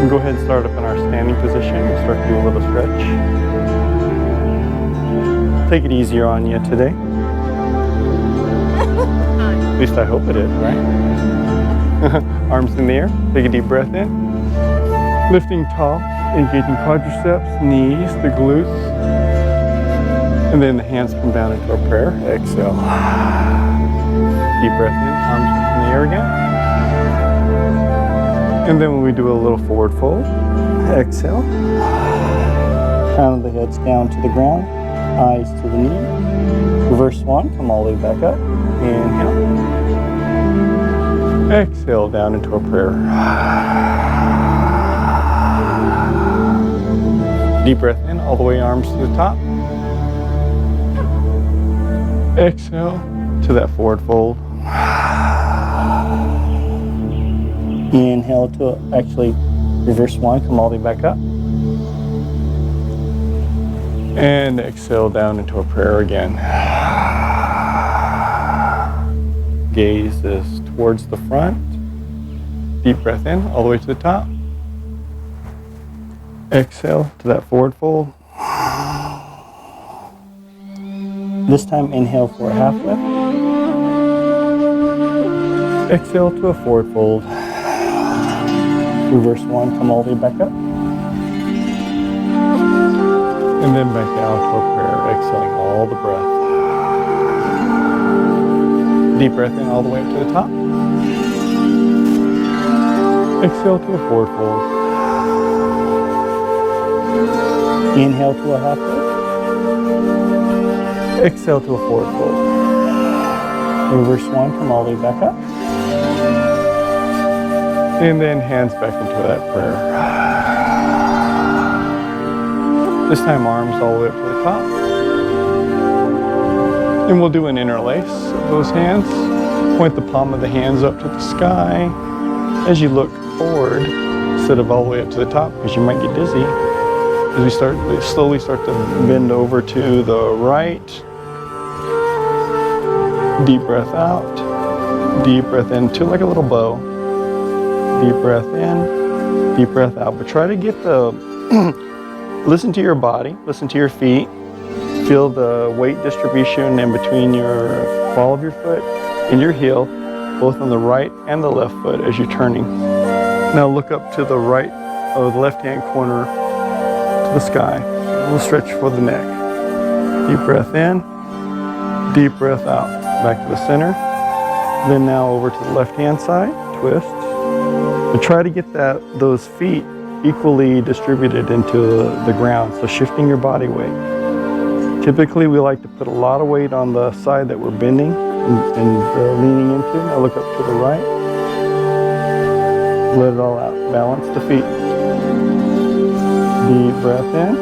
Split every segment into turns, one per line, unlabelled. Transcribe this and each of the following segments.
We'll go ahead and start up in our standing position. We'll start to do a little stretch. Take it easier on you today. At least I hope it is, right? Arms in the air. Take a deep breath in. Lifting tall, engaging quadriceps, knees, the glutes. And then the hands come down into our prayer. Exhale. Deep breath in, arms up in the air again. And then when we do a little forward fold, exhale. Crown of the head's down to the ground, eyes to the knee. Reverse swan, come all the way back up. Inhale. Exhale down into a prayer. Deep breath in, all the way arms to the top. Exhale to that forward fold. Inhale to actually reverse swan, come all the way back up. And exhale down into a prayer again. Gaze is towards the front. Deep breath in, all the way to the top. Exhale to that forward fold. This time inhale for a half lift. Exhale to a forward fold. Reverse one, come all the way back up. And then back down to a prayer, exhaling all the breath. Deep breath in all the way up to the top. Exhale to a forward fold. Inhale to a half lift. Exhale to a forward fold. Reverse one, come all the way back up. And then hands back into that prayer. This time arms all the way up to the top. And we'll do an interlace of those hands. Point the palm of the hands up to the sky as you look forward instead of all the way up to the top, because you might get dizzy. As we slowly start to bend over to the right. Deep breath out. Deep breath in to like a little bow. Deep breath in. Deep breath out. But try to get the, listen to your body, listen to your feet. Feel the weight distribution in between your ball of your foot and your heel, both on the right and the left foot as you're turning. Now look up to the right or the left-hand corner to the sky. We'll stretch for the neck. Deep breath in, deep breath out. Back to the center. Then now over to the left-hand side, twist. And try to get those feet equally distributed into the ground, so shifting your body weight. Typically we like to put a lot of weight on the side that we're bending and leaning into. Now look up to the right. Let it all out. Balance the feet. Deep breath in.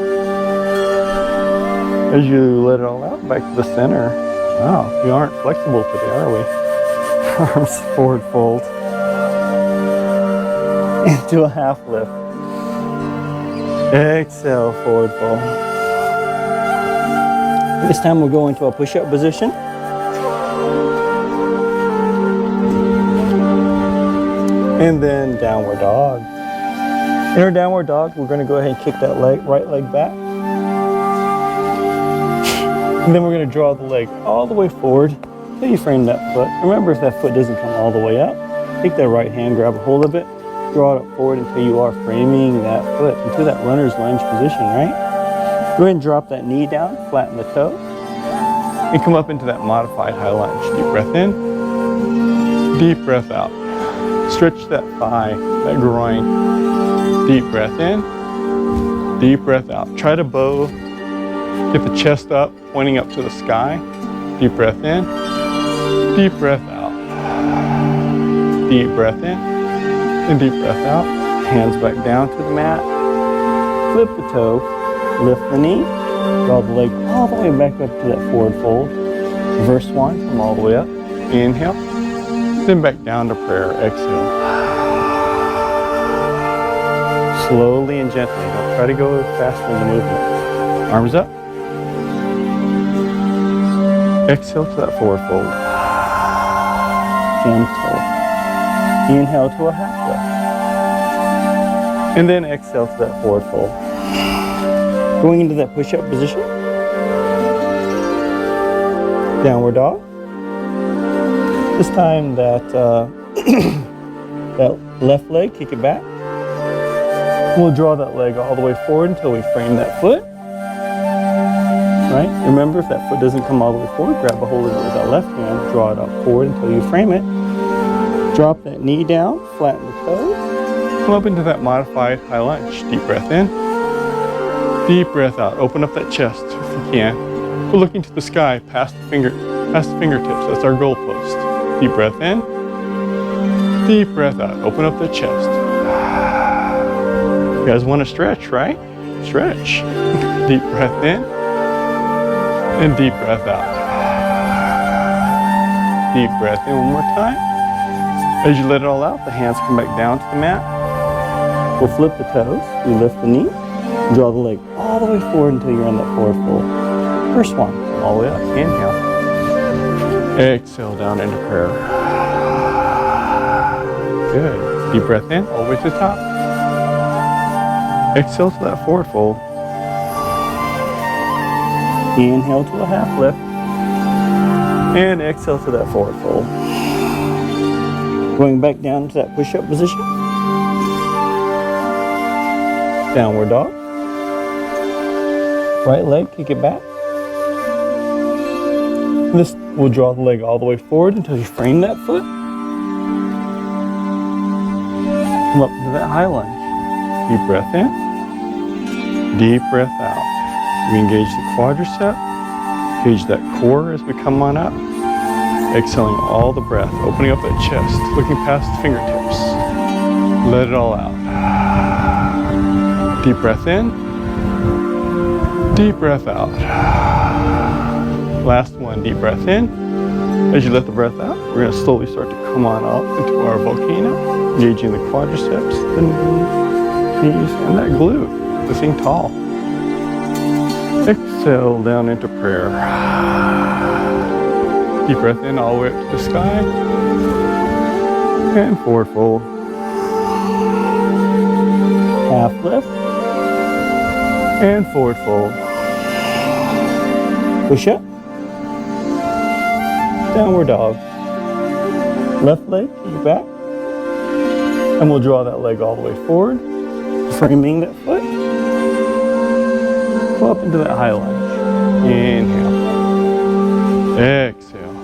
As you let it all out, back to the center. Wow, we aren't flexible today, are we? Arms forward fold. Into a half lift. Exhale, forward fold. This time we'll go into a push-up position. And then downward dog. In our downward dog, we're going to go ahead and kick that right leg back. And then we're going to draw the leg all the way forward until you frame that foot. Remember, if that foot doesn't come all the way up, take that right hand, grab a hold of it, draw it up forward until you are framing that foot into that runner's lunge position, right? Go ahead and drop that knee down, flatten the toe, and come up into that modified high lunge. Deep breath in, deep breath out. Stretch that thigh, that groin. Deep breath in, deep breath out. Try to bow, get the chest up, pointing up to the sky. Deep breath in, deep breath out. Deep breath in, and deep breath out. Hands back down to the mat. Flip the toe, lift the knee, draw the leg all the way back up to that forward fold. Reverse swan, come all the way up. Inhale, then back down to prayer. Exhale. Slowly and gently. Don't try to go faster in the movement. Arms up. Exhale to that forward fold. Gentle. Inhale to a half And then exhale to that forward fold. Going into that push-up position. Downward dog. This time that that left leg, kick it back. We'll draw that leg all the way forward until we frame that foot. Right? Remember, if that foot doesn't come all the way forward, grab a hold of it with that left hand, draw it up forward until you frame it. Drop that knee down, flatten the toes. Come up into that modified high lunge. Deep breath in. Deep breath out. Open up that chest if you can. We're looking to the sky, past the fingertips. That's our goal post. Deep breath in. Deep breath out. Open up the chest. You guys want to stretch, right? Stretch. Deep breath in. And deep breath out. Deep breath in one more time. As you let it all out, the hands come back down to the mat. We'll flip the toes. We lift the knee. Draw the leg all the way forward until you're on that forward fold. First one, all the way up. Inhale. Exhale down into prayer. Good. Deep breath in, all the way to the top. Exhale to that forward fold. Inhale to a half lift. And exhale to that forward fold. Going back down to that push-up position. Downward dog. Right leg, kick it back. This will draw the leg all the way forward until you frame that foot. Come up to that high lunge. Deep breath in. Deep breath out. We engage the quadricep. Engage that core as we come on up. Exhaling all the breath. Opening up that chest. Looking past the fingertips. Let it all out. Deep breath in. Deep breath out. Last one, deep breath in. As you let the breath out, we're going to slowly start to come on up into our volcano, engaging the quadriceps, the knees, and that glute, lifting tall. Exhale down into prayer. Deep breath in all the way up to the sky. And forward fold. Half lift. And forward fold. Push up. Downward dog. Left leg, kick it back. And we'll draw that leg all the way forward, framing that foot. Go up into that high lunge. Inhale. Exhale.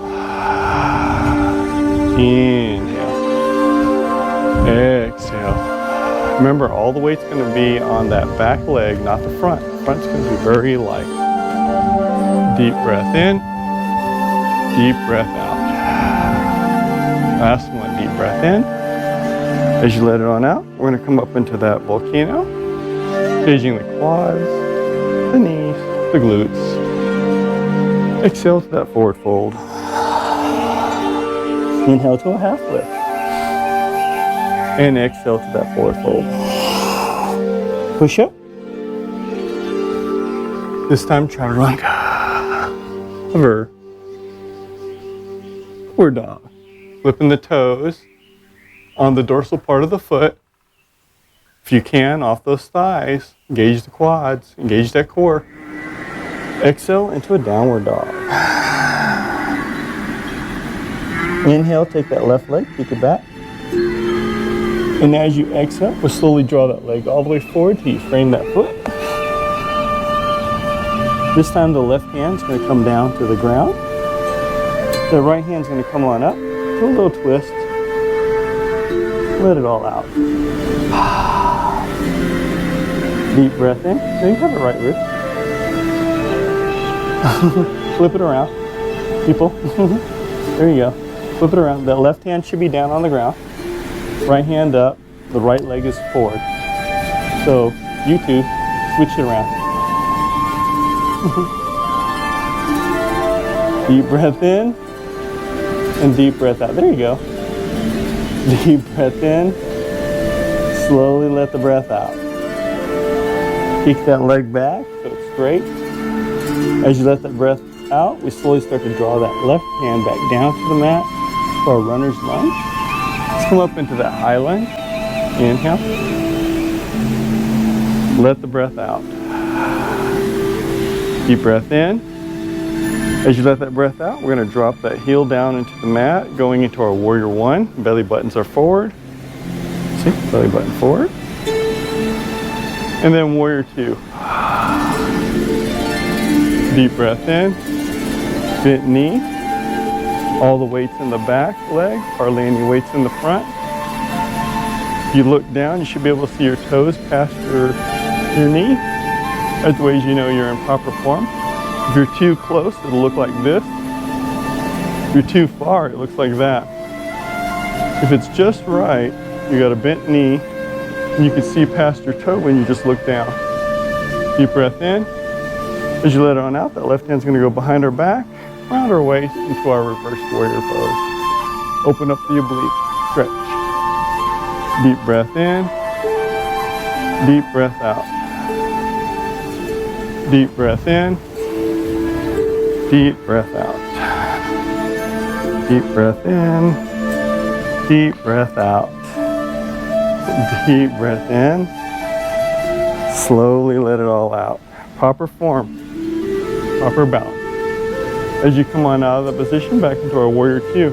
Inhale. Exhale. Remember, all the weight's going to be on that back leg, not the front. The front's going to be very light. Deep breath in. Deep breath out. Last one, deep breath in. As you let it on out, we're going to come up into that volcano, engaging the quads, the knees, the glutes. Exhale to that forward fold. Inhale to a half lift. And exhale to that forward fold. Push up. This time, chaturanga. Hover. Forward dog. Flipping the toes on the dorsal part of the foot. If you can, off those thighs. Engage the quads. Engage that core. Exhale into a downward dog. Inhale, take that left leg, kick it back. And as you exhale, we'll slowly draw that leg all the way forward till you frame that foot. This time the left hand's going to come down to the ground. The right hand's going to come on up. Do a little twist. Let it all out. Deep breath in. Then you have it right wrist. Flip it around. People. There you go. Flip it around. That left hand should be down on the ground. Right hand up. The right leg is forward. So you two, switch it around. Deep breath in. And deep breath out. There you go. Deep breath in. Slowly let the breath out. Kick that leg back so it's straight. As you let that breath out, we slowly start to draw that left hand back down to the mat for a runner's lunge. Let's come up into that high lunge. Inhale. Let the breath out. Deep breath in. As you let that breath out, we're going to drop that heel down into the mat, going into our warrior one. Belly buttons are forward. See, belly button forward. And then warrior two. Deep breath in. Bent knee. All the weights in the back leg, hardly any weights in the front. If you look down, you should be able to see your toes past your knee. That's the ways you know you're in proper form. If you're too close, it'll look like this. If you're too far, it looks like that. If it's just right, you got a bent knee, and you can see past your toe when you just look down. Deep breath in. As you let it on out, that left hand's gonna go behind our back, around our waist, into our reverse warrior pose. Open up the oblique, stretch. Deep breath in, deep breath out. Deep breath in, deep breath out. Deep breath in, deep breath out. Deep breath in, slowly let it all out. Proper form, proper balance. As you come on out of that position, back into our warrior two.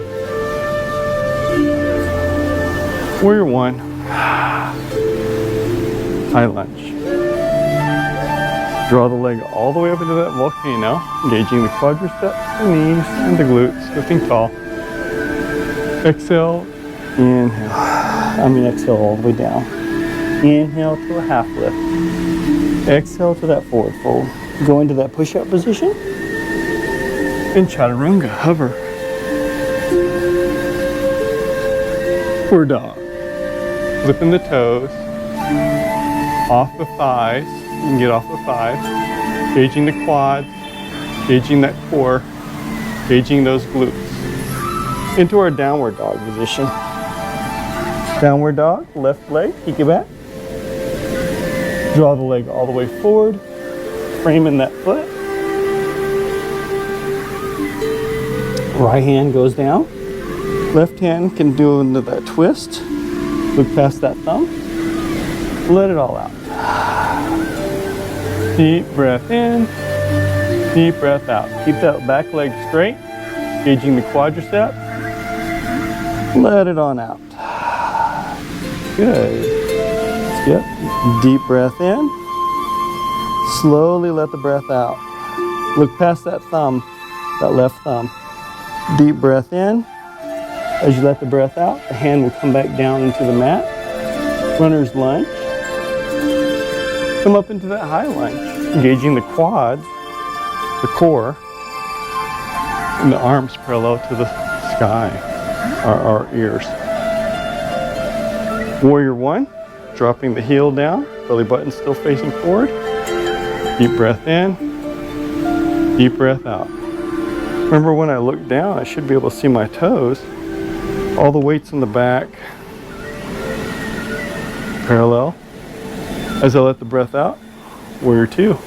Warrior one, high lunge. Draw the leg all the way up into that volcano, engaging the quadriceps, the knees, and the glutes, lifting tall. Exhale, inhale. Exhale all the way down. Inhale to a half lift. Exhale to that forward fold. Go into that push-up position. In chaturanga, hover. Or dog. Flipping the toes. Off the thighs. You can get off the thighs. Gauging the quads. Gauging that core. Gauging those glutes. Into our downward dog position. Downward dog, left leg, kick it back. Draw the leg all the way forward. Framing that foot. Right hand goes down. Left hand can do into that twist. Look past that thumb. Let it all out. Deep breath in. Deep breath out. Keep that back leg straight. Gauging the quadriceps. Let it on out. Good. Yep. Deep breath in. Slowly let the breath out. Look past that thumb, that left thumb. Deep breath in. As you let the breath out, the hand will come back down into the mat. Runner's lunge. Come up into that high lunge, engaging the quads, the core, and the arms parallel to the sky, our ears. Warrior one, dropping the heel down, belly button still facing forward. Deep breath in, deep breath out. Remember when I look down, I should be able to see my toes. All the weights in the back, parallel. As I let the breath out, warrior two.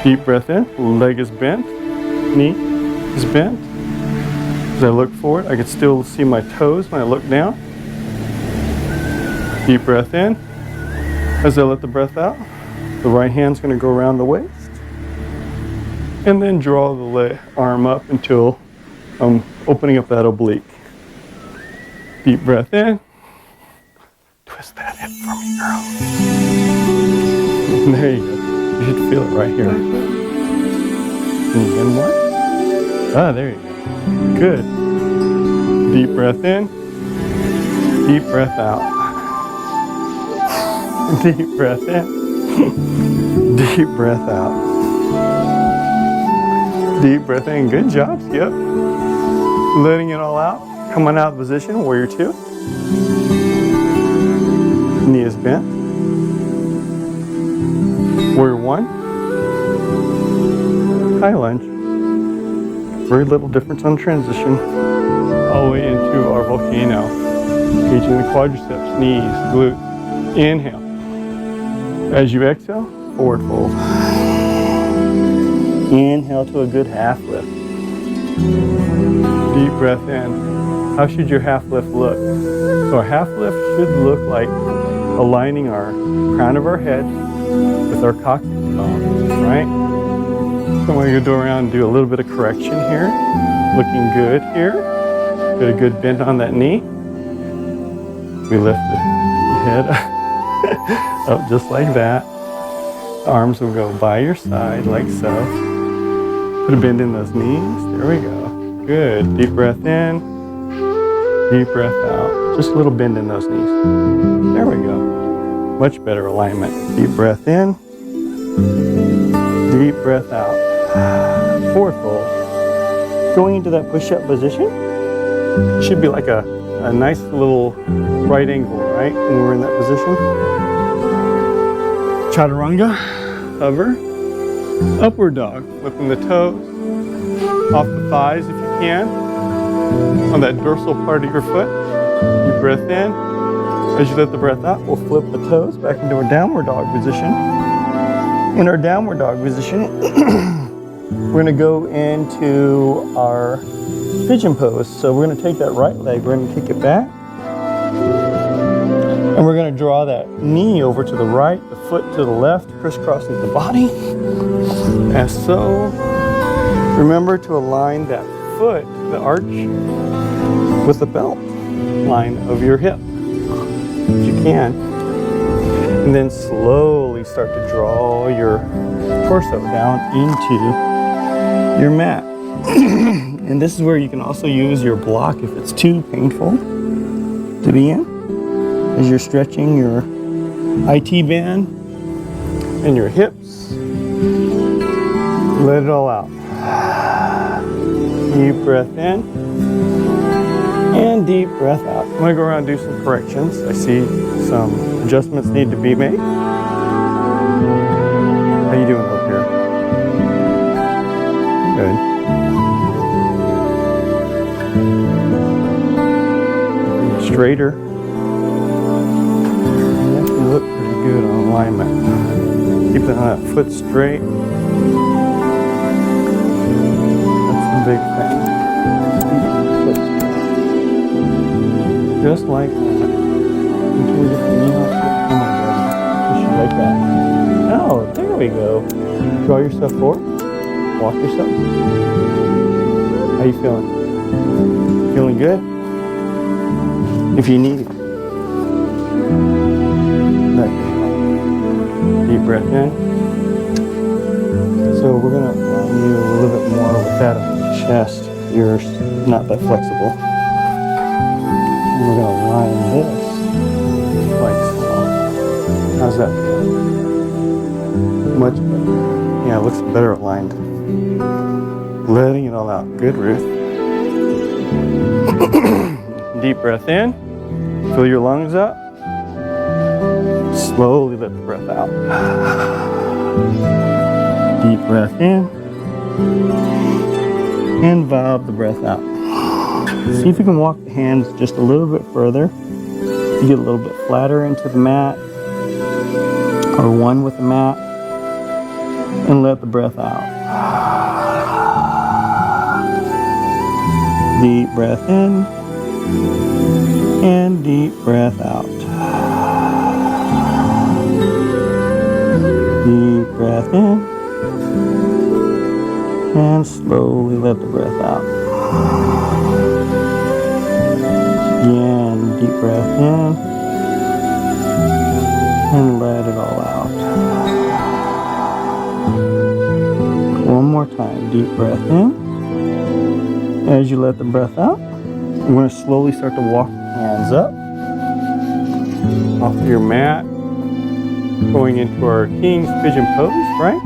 Deep breath in, leg is bent, knee is bent. As I look forward, I can still see my toes when I look down. Deep breath in. As I let the breath out, the right hand's going to go around the waist. And then draw the arm up until I'm opening up that oblique. Deep breath in. Twist that hip for me, girl. There you go. You should feel it right here. Can you get more? Ah, there you go. Good. Deep breath in. Deep breath out. Deep breath in. Deep breath out. Deep breath in. Good job, Skip. Letting it all out. Come on out of position. Warrior two. Knee is bent. Warrior one. High lunge. Very little difference on transition. All the way into our volcano. Engaging the quadriceps, knees, glutes. Inhale. As you exhale, forward fold. Inhale to a good half lift. Deep breath in. How should your half lift look? So a half lift should look like a aligning our crown of our head with our coccyx bone, right? So we're gonna go around and do a little bit of correction here. Looking good here. Get a good bend on that knee. We lift the head up just like that. The arms will go by your side like so. Put a bend in those knees. There we go. Good. Deep breath in. Deep breath out. Just a little bend in those knees. There we go. Much better alignment. Deep breath in. Deep breath out. Fourth hold. Going into that push-up position. Should be like a nice little right angle, right? When we're in that position. Chaturanga. Hover. Upward dog. Flipping the toes. Off the thighs if you can. On that dorsal part of your foot. Deep breath in. As you let the breath out, we'll flip the toes back into a downward dog position. In our downward dog position, we're gonna go into our pigeon pose. So we're gonna take that right leg, we're gonna kick it back. And we're gonna draw that knee over to the right, the foot to the left, crisscrossing the body. As so. Remember to align that foot, the arch, with the belt line of your hip, if you can. And then slowly start to draw your torso down into your mat. And this is where you can also use your block if it's too painful to be in. As you're stretching your IT band and your hips, let it all out. Deep breath in and deep breath out. I'm gonna go around and do some corrections. I see some adjustments need to be made. How you doing up here? Good. Straighter. You look pretty good on alignment. Keep that foot straight. Big thing. Just like that. Until we get the knee off. Just like that. Oh, there we go. Draw yourself forward. Walk yourself. How you feeling? Feeling good? If you need it. Deep breath in. So we're going to align you a little bit more with that chest. You're not that flexible. And we're going to line this like so. How's that feel? Much better. Yeah, it looks better aligned. Letting it all out. Good, Ruth. Deep breath in. Fill your lungs up. Slowly let the breath out. Deep breath in. And vibe the breath out. See if you can walk the hands just a little bit further. You get a little bit flatter into the mat or one with the mat, and let the breath out. Deep breath in and deep breath out. Deep breath in. And slowly let the breath out. Again, deep breath in. And let it all out. One more time, deep breath in. As you let the breath out, we're going to slowly start to walk the hands up. Off your mat. Going into our King's Pigeon pose, right?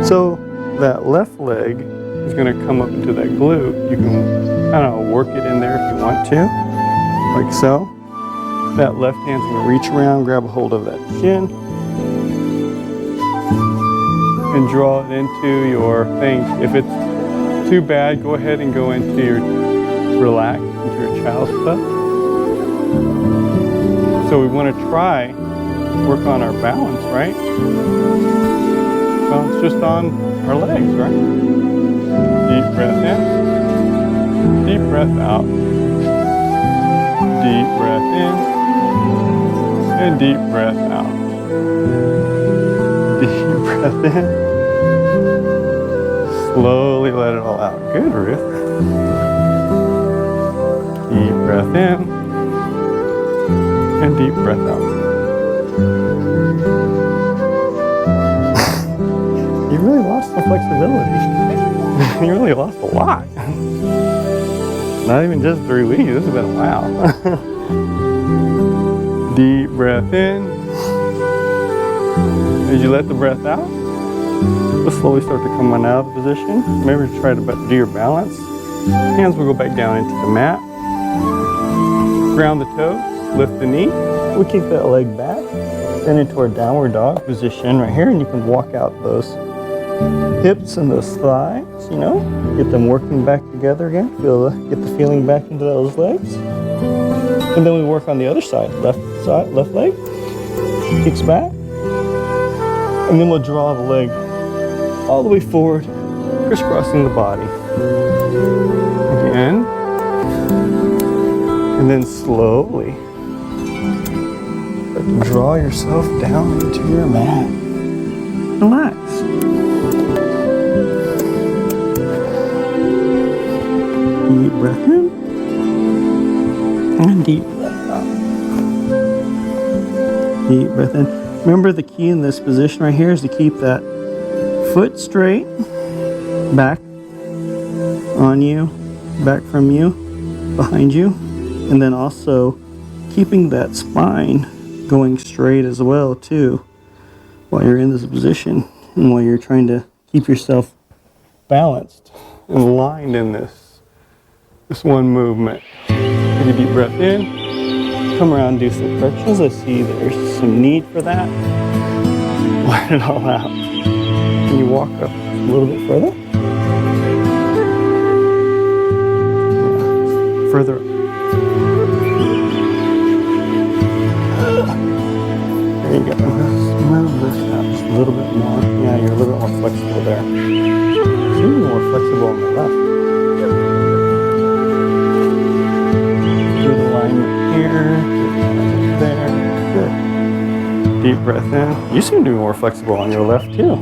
So, that left leg is going to come up into that glute. You can kind of work it in there if you want to, like so. That left hand's going to reach around, grab a hold of that shin, and draw it into your thing. If it's too bad, go ahead and go into your relax, into your child's pose. So we want to try work on our balance, right? Balance just on our legs, right? Deep breath in, deep breath out, deep breath in, and deep breath out. Deep breath in. Slowly let it all out. Good, Ruth. Deep breath in. And deep breath out. You really lost some flexibility. You really lost a lot. Not even just 3 weeks, this has been a while. Deep breath in. As you let the breath out, we'll slowly start to come on out of the position. Remember to try to do your balance. Hands will go back down into the mat. Ground the toes, lift the knee. We'll kick that leg back, then into our downward dog position right here, and you can walk out those hips and those thighs, you know, get them working back together again. Get the feeling back into those legs. And then we work on the other side, left leg, kicks back. And then we'll draw the leg all the way forward, crisscrossing the body. Again. And then slowly start to draw yourself down into your mat. Relax. Deep breath in and deep breath out. Deep breath in. Remember, the key in this position right here is to keep that foot straight, back on you, back from you, behind you, and then also keeping that spine going straight as well too while you're in this position and while you're trying to keep yourself balanced and aligned in this one movement. Take a deep breath in, come around and do some crunches. I see there's some need for that. Let it all out. Can you walk up a little bit further? Yeah. Further up. There you go. Move this out just a little bit more. Yeah, you're a little bit more flexible there. Seem more flexible on the left. Good alignment here. Good there. Good. Deep breath in. You seem to be more flexible on your left too.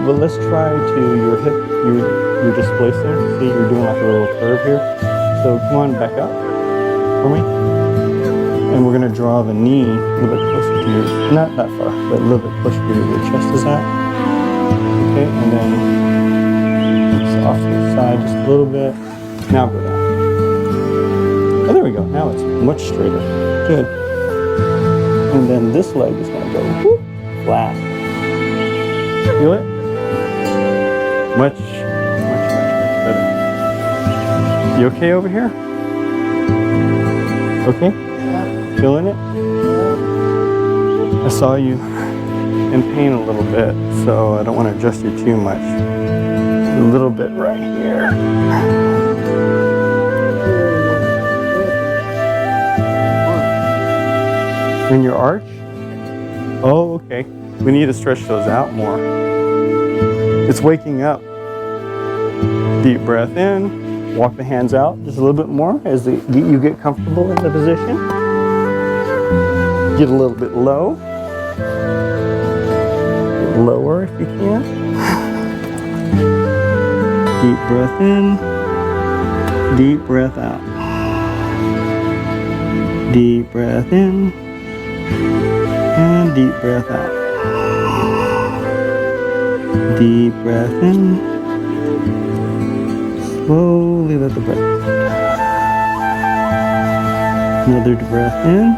But let's try to your hip. You're displacing. See, you're doing like a little curve here. So come on, back up for me. And we're going to draw the knee a little bit closer to your, not that far, but a little bit closer to where your chest is at. Okay, and then it's off to the side just a little bit. Now go down. Oh, there we go. Now it's much straighter. Good. And then this leg is going to go whoop, flat. Feel it? Much better. You okay over here? Okay? Feeling it? I saw you in pain a little bit, so I don't want to adjust you too much. A little bit right here. In your arch? Oh, okay. We need to stretch those out more. It's waking up. Deep breath in. Walk the hands out just a little bit more as you get comfortable in the position. Get a little bit low. Get lower if you can. Deep breath in. Deep breath out. Deep breath in. And deep breath out. Deep breath in. Slowly let the breath out. Another breath in.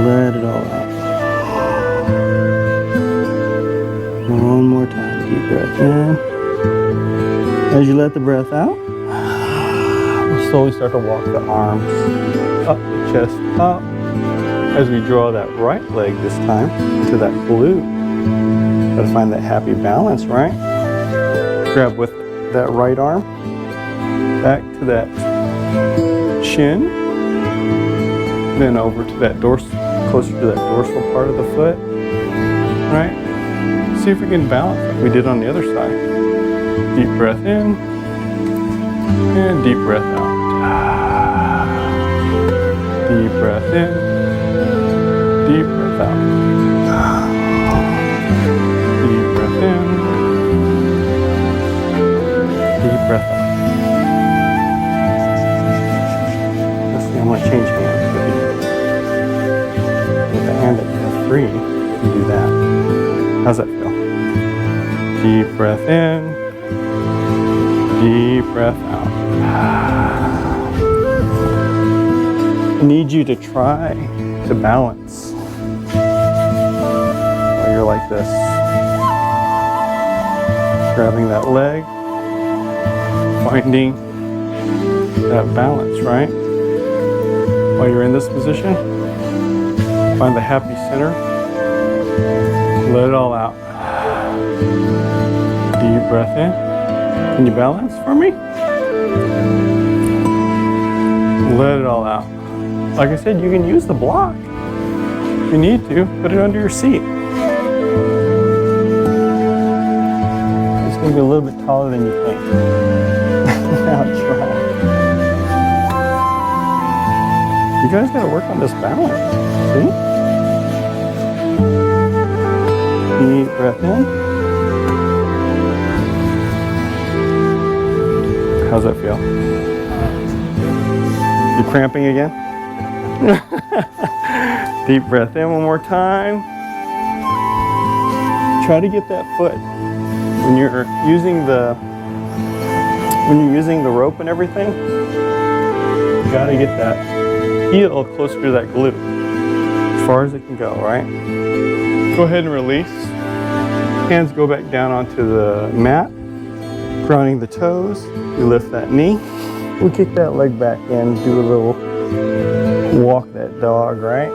Let it all out. One more time. Deep breath in. As you let the breath out, we'll slowly start to walk the arms up, the chest up. As we draw that right leg this time into that glute. Gotta find that happy balance, right? Grab with that right arm back to that shin, then over to that closer to that dorsal part of the foot, right? See if we can balance like we did on the other side. Deep breath in and deep breath out. Deep free to do that. How's that feel? Deep breath in, deep breath out. I need you to try to balance while you're like this. Grabbing that leg, finding that balance, right? While you're in this position, find the happy center, let it all out. Deep breath in. Can you balance for me? Let it all out. Like I said, you can use the block. If you need to, put it under your seat. It's going to be a little bit taller than you think. Now try. You guys got to work on this balance. See? Deep breath in. How's that feel? You cramping again? Deep breath in one more time. Try to get that foot when you're using the rope and everything. You gotta get that heel closer to that glute, as far as it can go, right? Go ahead and release. Hands go back down onto the mat, grounding the toes. We lift that knee. We kick that leg back in, do a little walk that dog, right?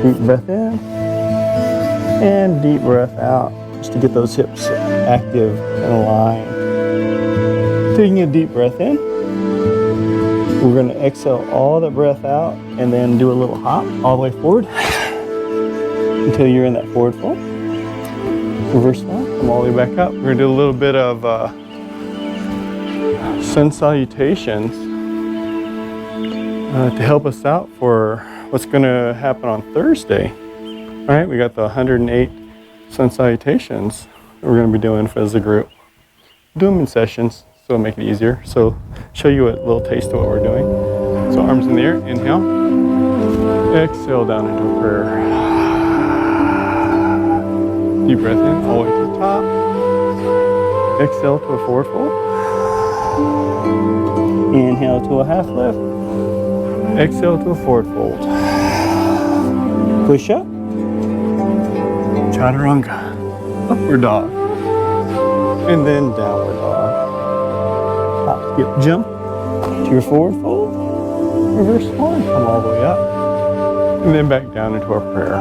Deep breath in and deep breath out, just to get those hips active and aligned. Taking a deep breath in. We're going to exhale all the breath out and then do a little hop all the way forward until you're in that forward fold. Reverse one, come all the way back up. We're going to do a little bit of sun salutations to help us out for what's going to happen on Thursday. All right, we got the 108 sun salutations that we're going to be doing as a group. Do them in sessions, so it'll make it easier. So show you a little taste of what we're doing. So arms in the air, inhale. Exhale down into a prayer. Deep breath in, all the way to the top. Exhale to a forward fold. Inhale to a half lift. Exhale to a forward fold. Push up. Chaturanga. Upward dog. And then downward dog. Hop, skip, jump to your forward fold. Reverse one. Come all the way up. And then back down into our prayer.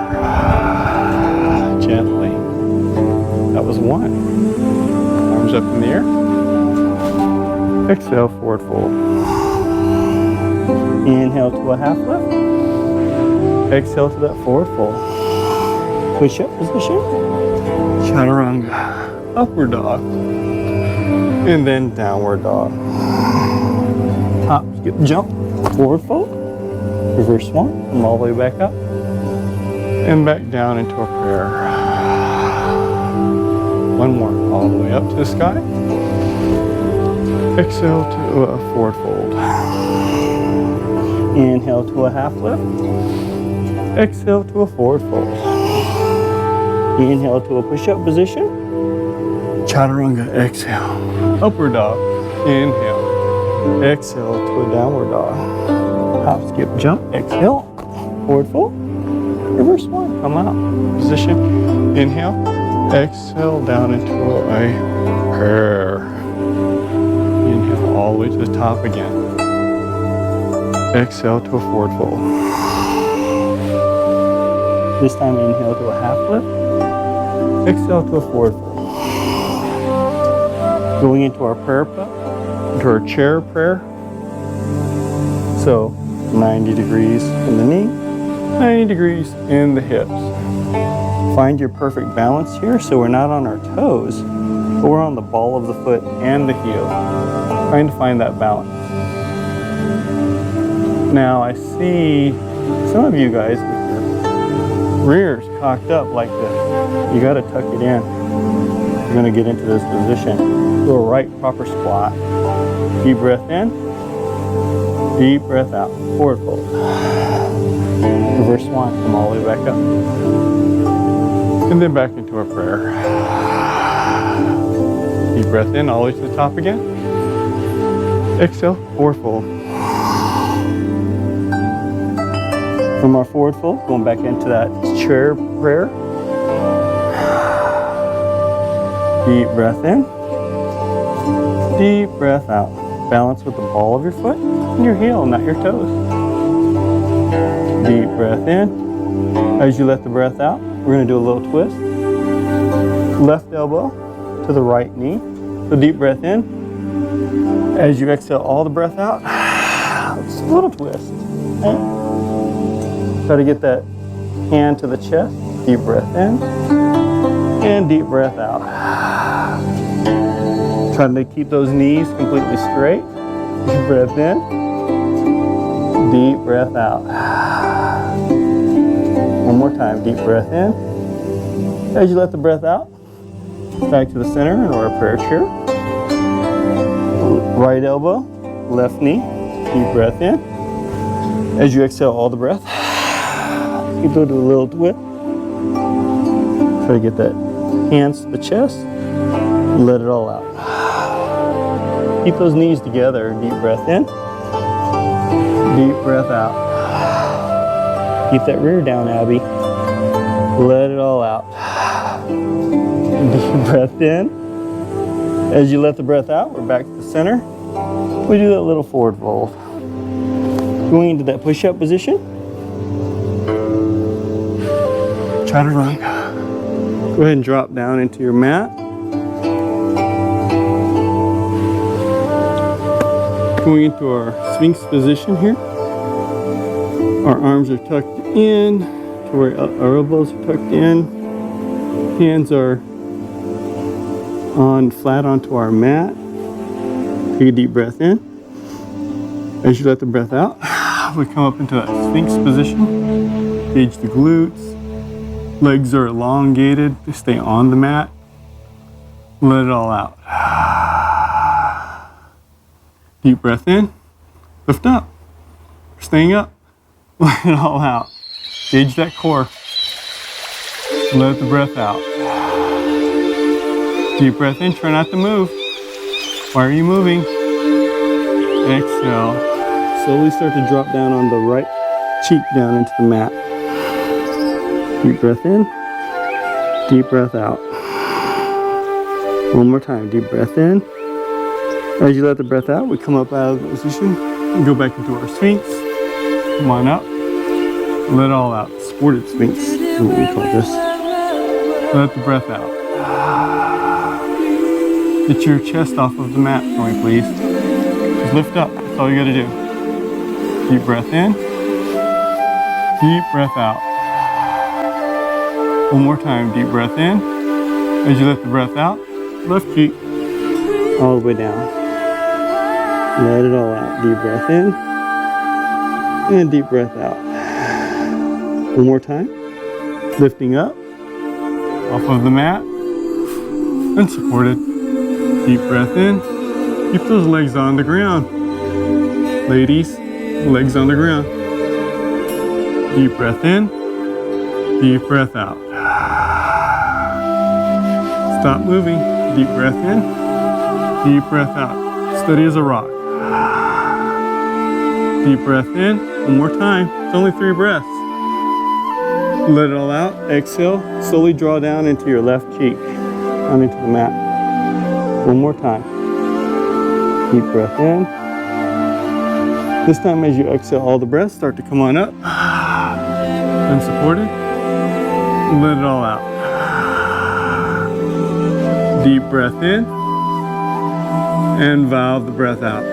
Gently. That was one. Arms up in the air. Exhale, forward fold. Inhale to a half lift. Exhale to that forward fold. Push up position. Chaturanga. Upward dog. And then downward dog. Hop, skip, jump. Forward fold. Reverse one. Come all the way back up. And back down into a prayer. One more. All the way up to the sky. Exhale to a forward fold. Inhale to a half lift. Exhale to a forward fold. Inhale to a push-up position. Chaturanga, exhale. Upward dog, inhale. Exhale to a downward dog. Hop, skip, jump, exhale. Forward fold. Reverse one, come out. Position, inhale. Exhale down into a prayer. Inhale all the way to the top again. Exhale to a forward fold. This time inhale to a half lift. Exhale to a forward fold. Going into our prayer, into our chair prayer. So 90 degrees in the knee, 90 degrees in the hips. Find your perfect balance here so we're not on our toes, but we're on the ball of the foot and the heel. Trying to find that balance. Now I see some of you guys with your rears cocked up like this. You gotta tuck it in. You're gonna get into this position. Do a right proper squat. Deep breath in. Deep breath out, forward fold. Reverse swan, come all the way back up. And then back into our prayer. Deep breath in, all the way to the top again. Exhale, forward fold. From our forward fold, going back into that chair prayer. Deep breath in. Deep breath out. Balance with the ball of your foot and your heel, not your toes. Deep breath in. As you let the breath out, we're going to do a little twist. Left elbow to the right knee. So deep breath in. As you exhale all the breath out, just a little twist. Okay. Try to get that hand to the chest. Deep breath in. And deep breath out. Trying to keep those knees completely straight. Deep breath in. Deep breath out. One more time. Deep breath in. As you let the breath out, back to the center in our prayer chair. Right elbow, left knee. Deep breath in. As you exhale all the breath, you go to a little twist. Try to get that hands to the chest. Let it all out. Keep those knees together. Deep breath in. Deep breath out. Keep that rear down, Abby. Let it all out. Deep breath in. As you let the breath out, we're back to the center. We do that little forward fold. Going into that push-up position. Try to run. Go ahead and drop down into your mat. Going into our Sphinx position here. Our arms are tucked in to where our elbows are tucked in. Hands are on flat onto our mat. Take a deep breath in. As you let the breath out, we come up into that Sphinx position. Engage the glutes. Legs are elongated. They stay on the mat. Let it all out. Deep breath in. Lift up. Staying up. Let it all out. Engage that core. Let the breath out. Deep breath in. Try not to move. Why are you moving? Exhale. Slowly start to drop down on the right cheek down into the mat. Deep breath in. Deep breath out. One more time. Deep breath in. As you let the breath out, we come up out of the position and go back into our Sphinx. Come on up. Let it all out. Supported Sphinx is what we call this. Let the breath out. Get your chest off of the mat for me, please. Just lift up. That's all you got to do. Deep breath in. Deep breath out. One more time. Deep breath in. As you let the breath out, left cheek all the way down. Let it all out. Deep breath in. And deep breath out. One more time. Lifting up. Off of the mat. And supported. Deep breath in. Keep those legs on the ground. Ladies, legs on the ground. Deep breath in. Deep breath out. Stop moving. Deep breath in. Deep breath out. Steady as a rock. Deep breath in. One more time. It's only 3 breaths. Let it all out. Exhale. Slowly draw down into your left cheek. Down into the mat. One more time. Deep breath in. This time as you exhale all the breaths, start to come on up. Unsupported. Let it all out. Deep breath in. And valve the breath out.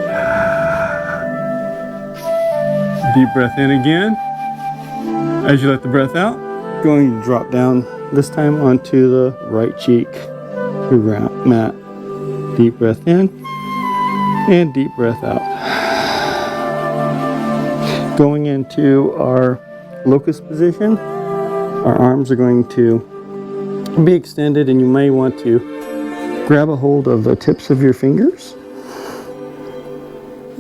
Deep breath in again. As you let the breath out, going to drop down this time onto the right cheek. Your mat. Deep breath in. And deep breath out. Going into our locust position, our arms are going to be extended, and you may want to grab a hold of the tips of your fingers.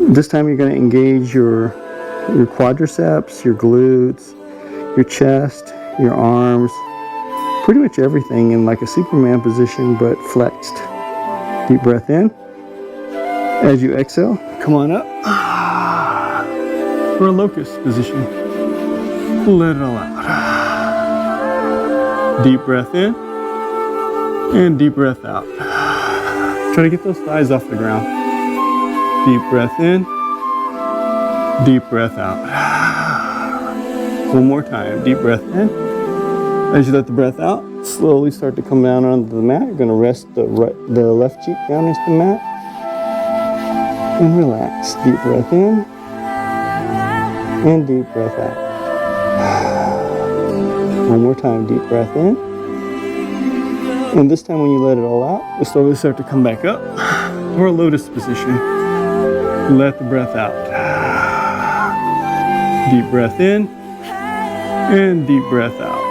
This time you're going to engage your quadriceps, your glutes, your chest, your arms, pretty much everything in like a Superman position, but flexed. Deep breath in. As you exhale, come on up for a locust position. Let it all out. Deep breath in and deep breath out. Try to get those thighs off the ground. Deep breath in, deep breath out. One more time, deep breath in. As you let the breath out, slowly start to come down onto the mat. You're going to rest the left cheek down into the mat and relax. Deep breath in and deep breath out. One more time, deep breath in. And this time when you let it all out, you'll slowly start to come back up for a lotus position. Let the breath out. Deep breath in and deep breath out.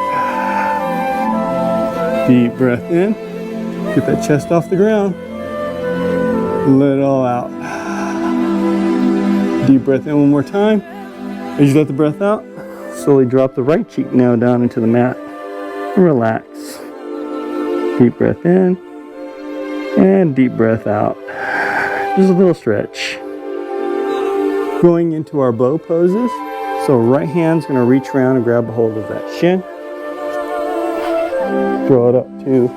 Deep breath in. Get that chest off the ground. Let it all out. Deep breath in one more time. As you let the breath out, slowly drop the right cheek now down into the mat and relax. Deep breath in and deep breath out. Just a little stretch. Going into our bow poses. So right hand's going to reach around and grab a hold of that shin. Draw it up to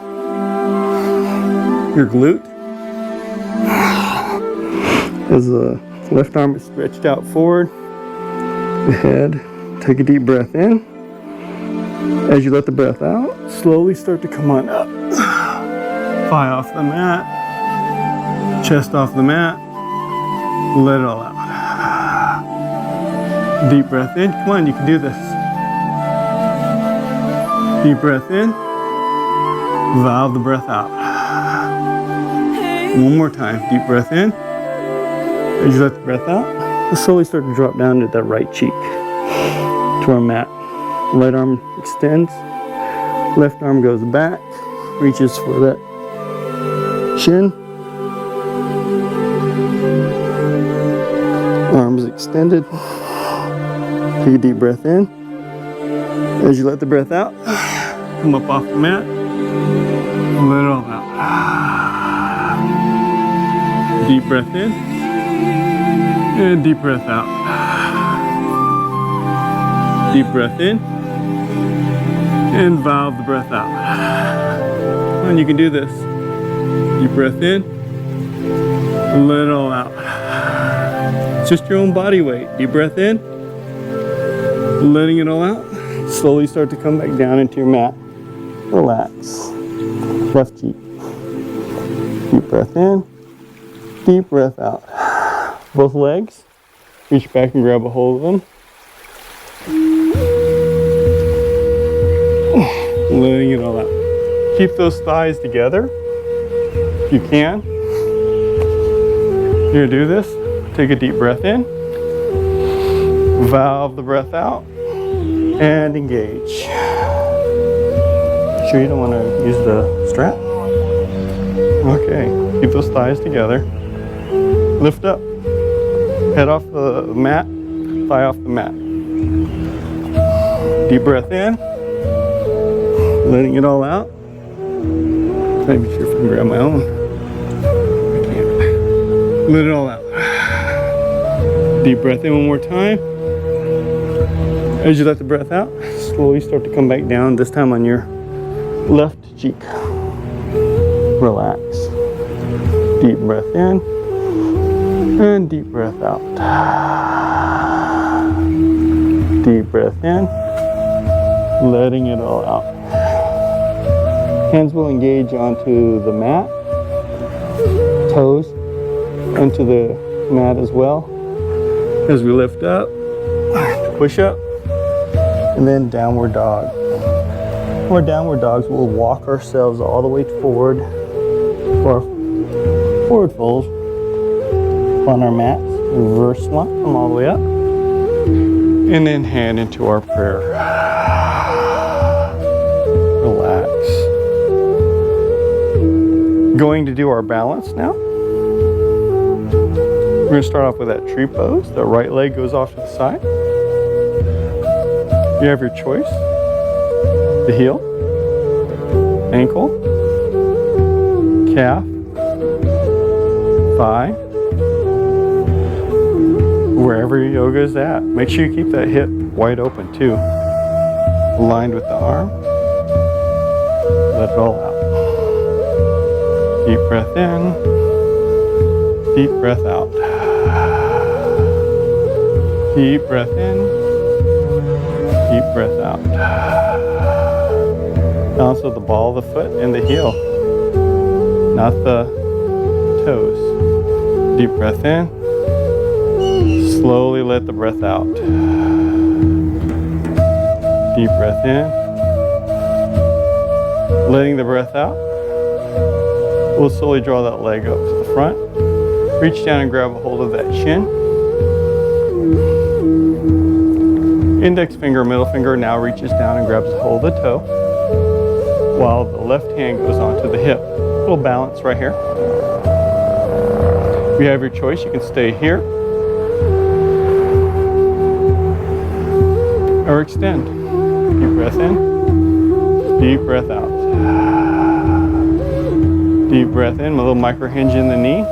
your glute. As the left arm is stretched out forward, the head. Take a deep breath in. As you let the breath out, slowly start to come on up. Thigh off the mat. Chest off the mat. Let it all out. Deep breath in. Come on, you can do this. Deep breath in. Valve the breath out. One more time. Deep breath in. As you let the breath out, slowly start to drop down to that right cheek, to our mat. Right arm extends. Left arm goes back. Reaches for that shin. Arms extended. Take a deep breath in. As you let the breath out, come up off the mat. Let it all out. Deep breath in. And deep breath out. Deep breath in. And valve the breath out. And you can do this. Deep breath in. Let it all out. It's just your own body weight. Deep breath in. Letting it all out. Slowly start to come back down into your mat. Relax. Left cheek. Deep breath in. Deep breath out. Both legs. Reach back and grab a hold of them. Letting it all out. Keep those thighs together if you can. You're gonna do this. Take a deep breath in. Valve the breath out. And engage. Sure you don't want to use the strap? Okay. Keep those thighs together. Lift up. Head off the mat. Thigh off the mat. Deep breath in. Letting it all out. Let me sure if I can grab my own. I can't. Let it all out. Deep breath in one more time. As you let the breath out, slowly start to come back down, this time on your left cheek. Relax. Deep breath in and deep breath out. Deep breath in, letting it all out. Hands will engage onto the mat, toes into the mat as well. As we lift up, push up, and then downward dog. For downward dogs, we'll walk ourselves all the way forward for our forward fold on our mats. Reverse one, come all the way up, and then hand into our prayer. Relax. Going to do our balance now. We're going to start off with that tree pose. The right leg goes off to the side. You have your choice. The heel, ankle, calf, thigh, wherever your yoga is at. Make sure you keep that hip wide open too. Aligned with the arm. Let it all out. Deep breath in. Deep breath out. Deep breath in. Deep breath out. Balance with the ball of the foot and the heel, not the toes. Deep breath in. Slowly let the breath out. Deep breath in. Letting the breath out. We'll slowly draw that leg up to the front. Reach down and grab a hold of that shin. Index finger, middle finger now reaches down and grabs a hold of the toe, while the left hand goes onto the hip. A little balance right here. If you have your choice, you can stay here or extend. Deep breath in, deep breath out. Deep breath in, a little micro hinge in the knee.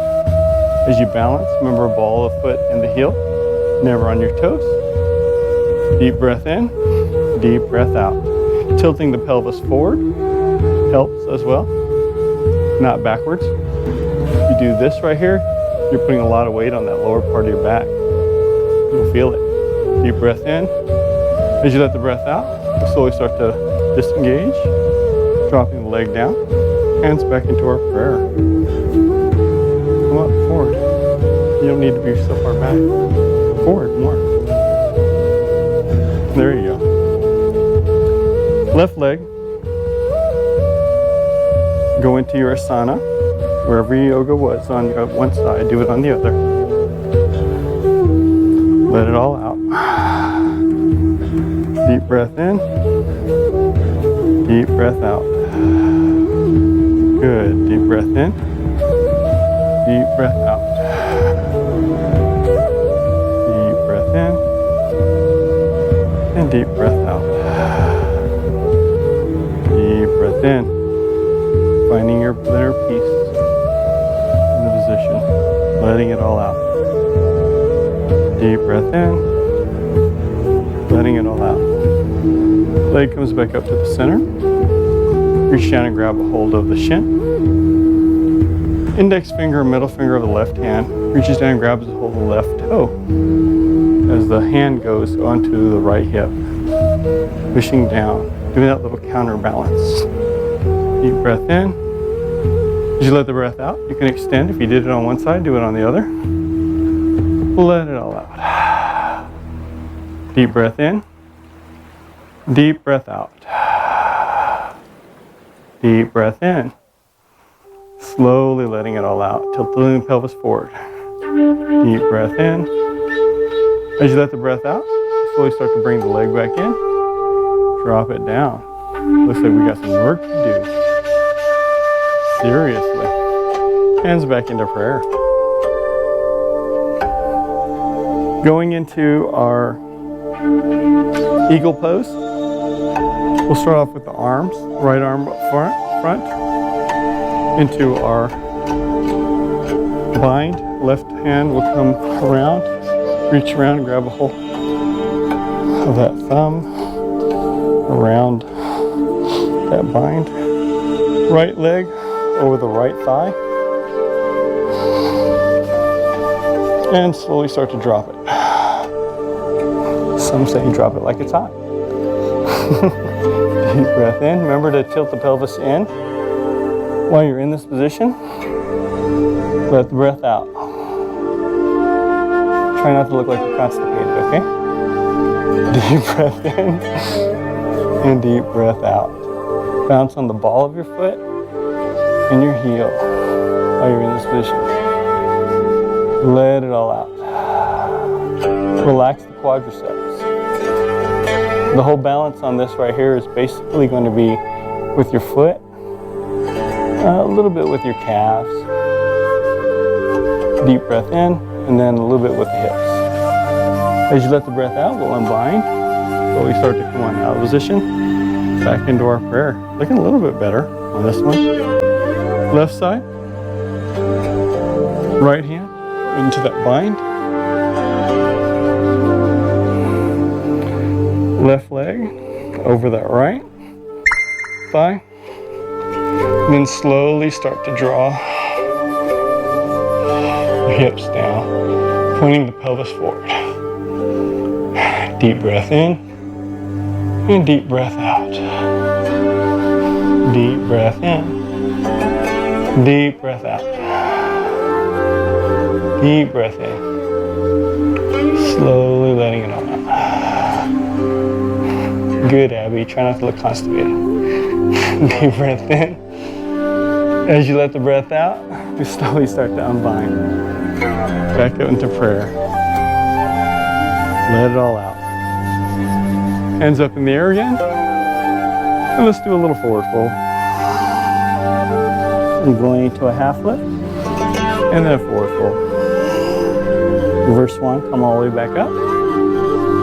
As you balance, remember ball of foot and the heel, never on your toes. Deep breath in, deep breath out. Tilting the pelvis forward helps as well, not backwards. If you do this right here, you're putting a lot of weight on that lower part of your back. You'll feel it. Deep breath in. As you let the breath out, you slowly start to disengage, dropping the leg down, hands back into our prayer. Come up forward. You don't need to be so far back. Forward more. There you go. Left leg. Go into your asana. Wherever your yoga was on one side, do it on the other. Let it all out. Deep breath in. Deep breath out. Good. Deep breath in. Deep breath out. Deep breath in. And deep breath out. Deep breath in. Finding your inner peace in the position. Letting it all out. Deep breath in. Letting it all out. Leg comes back up to the center. Reach down and grab a hold of the shin. Index finger, middle finger of the left hand reaches down and grabs a hold of the left toe as the hand goes onto the right hip, pushing down, doing that little counterbalance. Deep breath in. As you let the breath out, you can extend. If you did it on one side, do it on the other. Let it all out. Deep breath in. Deep breath out. Deep breath in. Slowly letting it all out, tilting the pelvis forward. Deep breath in. As you let the breath out, slowly start to bring the leg back in. Drop it down. Looks like we got some work to do. Seriously. Hands back into prayer. Going into our eagle pose. We'll start off with the arms. Right arm up front. Into our bind. Left hand will come around. Reach around and grab a hold of that thumb around that bind. Right leg over the right thigh. And slowly start to drop it. Some say drop it like it's hot. Deep breath in. Remember to tilt the pelvis in. While you're in this position, let the breath out. Try not to look like you're constipated, okay? Deep breath in and deep breath out. Bounce on the ball of your foot and your heel while you're in this position. Let it all out. Relax the quadriceps. The whole balance on this right here is basically going to be with your foot, a little bit with your calves. Deep breath in and then a little bit with the hips. As you let the breath out, we'll unbind. Slowly start to come on out of position. Back into our prayer. Looking a little bit better on this one. Left side. Right hand into that bind. Left leg over that right thigh. And then slowly start to draw your hips down, pointing the pelvis forward. Deep breath in and deep breath out. Deep breath in, deep breath out. Deep breath in. Slowly letting it all out. Good, Abby. Try not to look constipated. Deep breath in. As you let the breath out, you slowly start to unbind. Back out into prayer. Let it all out. Hands up in the air again. And let's do a little forward fold. And going into a half lift. And then a forward fold. Reverse swan, come all the way back up.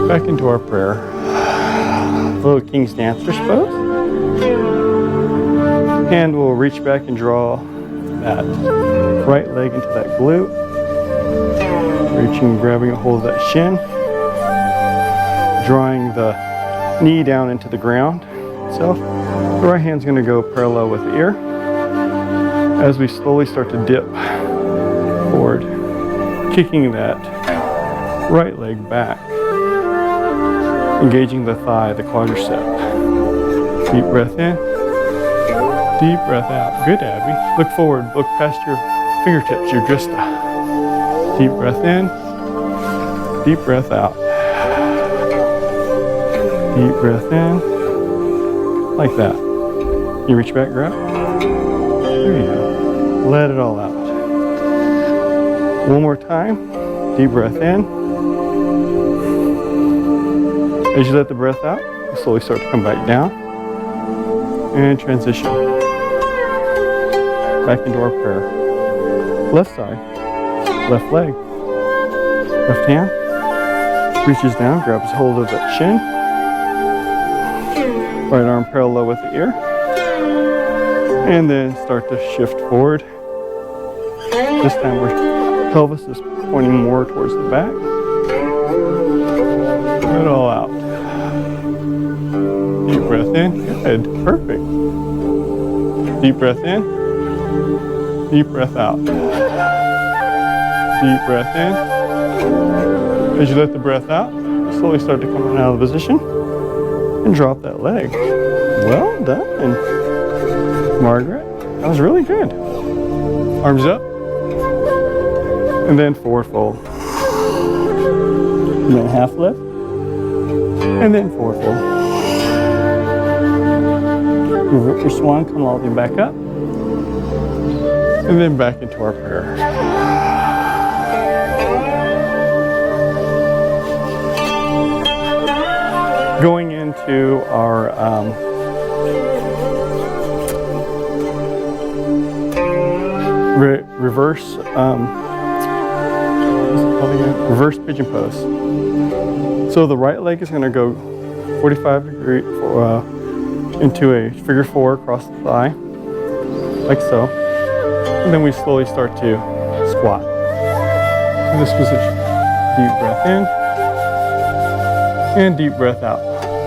Back into our prayer. A little King's Dancer's pose. And we'll reach back and draw that right leg into that glute. Reaching, grabbing a hold of that shin. Drawing the knee down into the ground itself. The right hand's going to go parallel with the ear. As we slowly start to dip forward, kicking that right leg back. Engaging the thigh, the quadricep. Deep breath in. Deep breath out. Good, Abby. Look forward. Look past your fingertips, your drista. Deep breath in. Deep breath out. Deep breath in. Like that. You reach back, grab. There you go. Let it all out. One more time. Deep breath in. As you let the breath out, you slowly start to come back down. And transition. Back into our prayer. Left side, left leg, left hand, reaches down, grabs hold of that shin, right arm parallel with the ear, and then start to shift forward. This time our pelvis is pointing more towards the back. Let it all out. Deep breath in, good, perfect. Deep breath in. Deep breath out. Deep breath in. As you let the breath out, slowly start to come out of the position and drop that leg. Well done, Margaret. That was really good. Arms up. And then forward fold. And then half lift. And then forward fold. Revert your swan, come all the way back up. And then back into our prayer. Going into our reverse reverse pigeon pose. So the right leg is going to go 45 degree into a figure four across the thigh, like so. And then we slowly start to squat in this position. Deep breath in and deep breath out.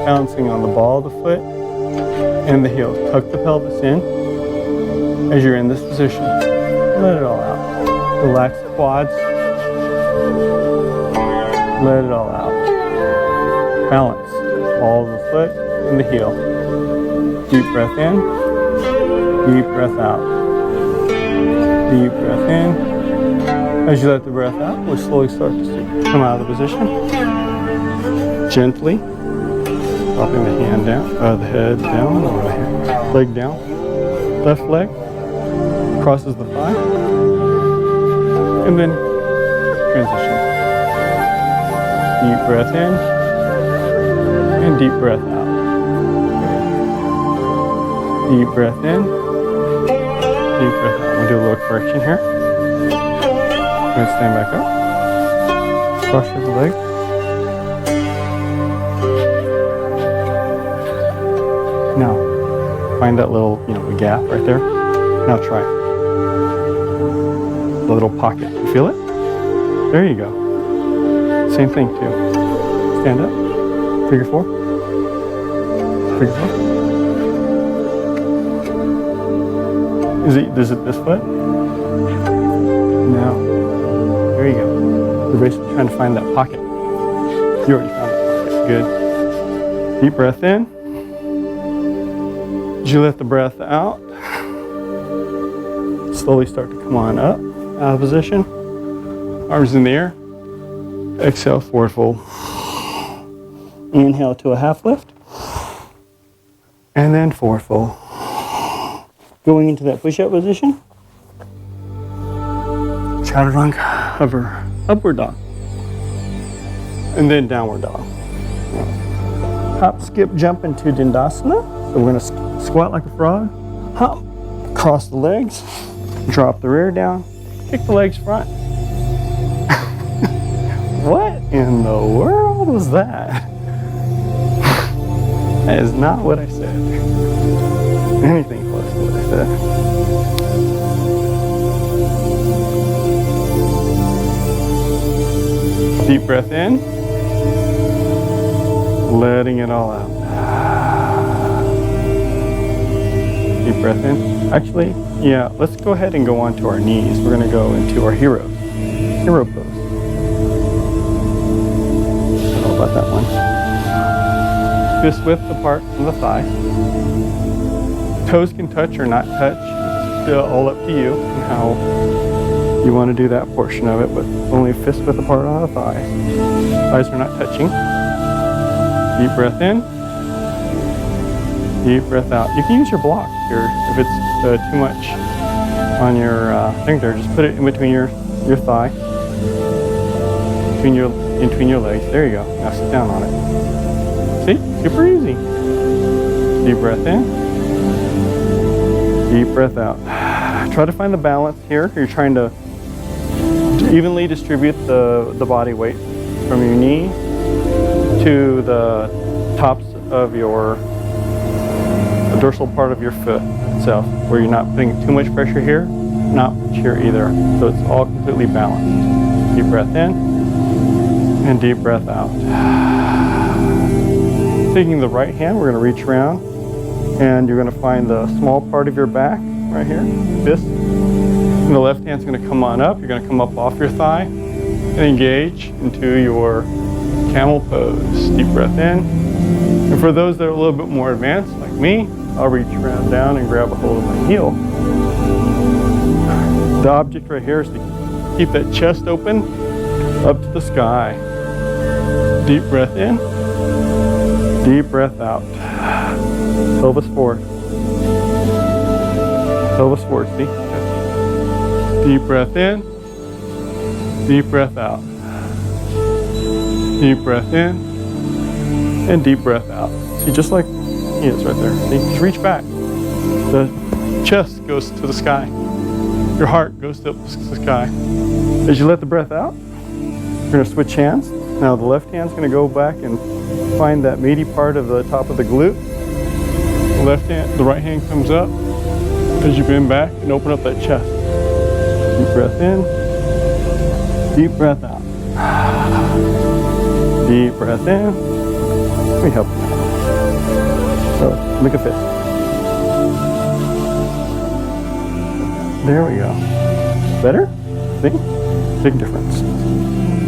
Balancing on the ball of the foot and the heel. Tuck the pelvis in as you're in this position. Let it all out. Relax the quads. Let it all out. Balance. Ball of the foot and the heel. Deep breath in. Deep breath out. Deep breath in. As you let the breath out, we'll slowly start to come out of the position. Gently. Dropping the hand down, the head down, or the leg down. Left leg crosses the thigh. And then transition. Deep breath in. And deep breath out. Deep breath in. Deep breath out. We'll do a little correction here. And stand back up. Cross your leg. Now, find that little, gap right there. Now try it. The little pocket. You feel it? There you go. Same thing too. Stand up. Figure 4. Figure 4. Is it this foot? No. There you go. You're basically trying to find that pocket. You already found that pocket. Good. Deep breath in. As you let the breath out, slowly start to come on up, out of position. Arms in the air. Exhale, forward fold. Inhale to a half lift. And then forward fold. Going into that push-up position. Chaturanga, hover, upward dog. And then downward dog. Hop, skip, jump into Dandasana. So we're going to squat like a frog. Hop, cross the legs, drop the rear down, kick the legs front. What in the world was that? That is not what I said. Anything close to what I said. Deep breath in. Letting it all out. Deep breath in. Actually, yeah, let's go ahead and go on to our knees. We're going to go into our hero pose. I don't know about that one. Fist width apart from the thigh. Toes can touch or not touch. It's still all up to you and how you want to do that portion of it, but only fist width apart on the thighs. Thighs are not touching. Deep breath in. Deep breath out. You can use your block here if it's too much on your thing there. Just put it in between your thigh, between your legs. There you go. Now sit down on it. See? Super easy. Deep breath in. Deep breath out. Try to find the balance here. You're trying to evenly distribute the body weight from your knee to the tops of your dorsal part of your foot itself, where you're not putting too much pressure here, not much here either. So it's all completely balanced. Deep breath in and deep breath out. Taking the right hand, we're going to reach around and you're going to find the small part of your back right here, fist. And the left hand's going to come on up. You're going to come up off your thigh and engage into your camel pose. Deep breath in. And for those that are a little bit more advanced, like me, I'll reach around down and grab a hold of my heel. The object right here is to keep that chest open up to the sky. Deep breath in. Deep breath out. Pelvis forward. Pelvis forward, see? Deep breath in. Deep breath out. Deep breath in. And deep breath out. See, just like he is right there. See, just reach back. The chest goes to the sky. Your heart goes to the sky. As you let the breath out, you're going to switch hands. Now the left hand's going to go back and find that meaty part of the top of the glute. The right hand comes up as you bend back and open up that chest. Deep breath in. Deep breath out. Deep breath in. Let me help you. So, make a fist. There we go. Better? See? Big difference.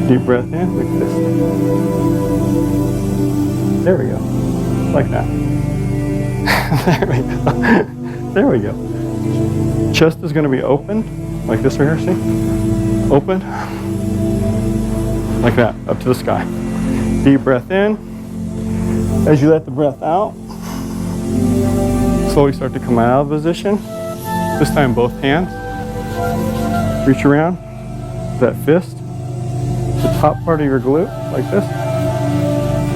Deep breath in, make a fist. There we go. Like that. There we go. There we go. Chest is going to be open, like this right here, see? Open. Like that, up to the sky. Deep breath in. As you let the breath out, slowly start to come out of position. This time both hands. Reach around that fist, the top part of your glute, like this,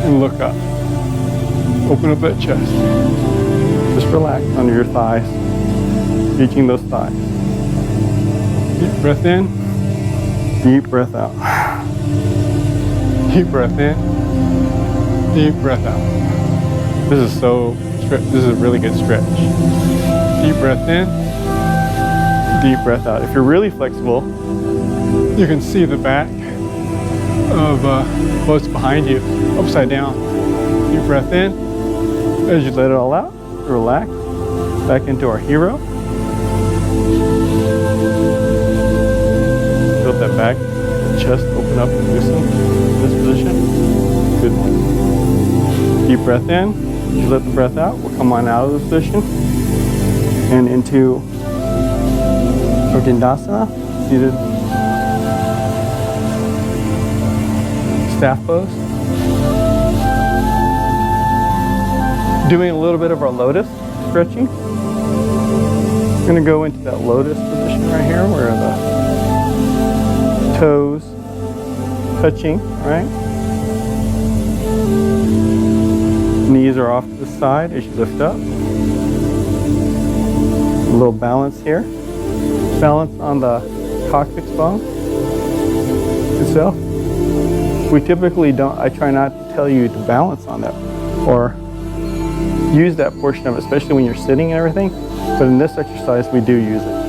and look up. Open up that chest. Just relax under your thighs, reaching those thighs. Deep breath in, deep breath out.
Deep breath in, deep breath out. This is a really good stretch. Deep breath in, deep breath out. If you're really flexible, you can see the back of what's behind you, upside down. Deep breath in. As you let it all out, relax. Back into our hero. Build that back, chest open up and loosen in this position. Good one. Deep breath in. As you let the breath out, we'll come on out of this position and into our Vinyasa, seated staff pose. Doing a little bit of our lotus stretching. We're going to go into that lotus position right here where the toes touching, right? Knees are off to the side as you lift up. A little balance here. Balance on the coccyx bone itself. We typically don't, I try not to tell you to balance on that or use that portion of it, especially when you're sitting and everything. But in this exercise, we do use it.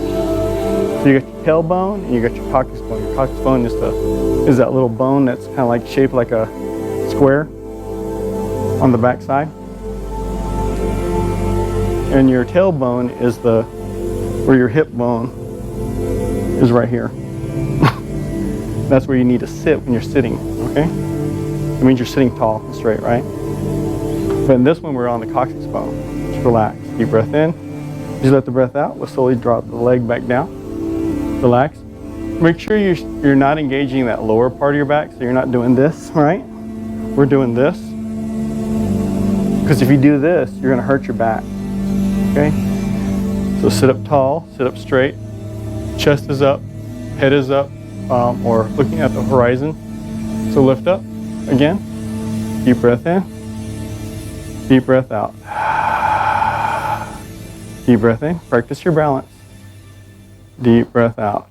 So you got your tailbone and you got your coccyx bone. Your coccyx bone is that little bone that's kind of like shaped like a square on the back side. And your tailbone is where your hip bone is right here. That's where you need to sit when you're sitting, okay? It means you're sitting tall and straight, right? But in this one, we're on the coccyx bone. Just relax. Deep breath in. Just let the breath out. We'll slowly drop the leg back down. Relax. Make sure you're not engaging that lower part of your back, so you're not doing this, right? We're doing this. Because if you do this, you're going to hurt your back, okay? So sit up tall, sit up straight. Chest is up, head is up, or looking at the horizon. So lift up again. Deep breath in. Deep breath out. Deep breath in. Practice your balance. Deep breath out.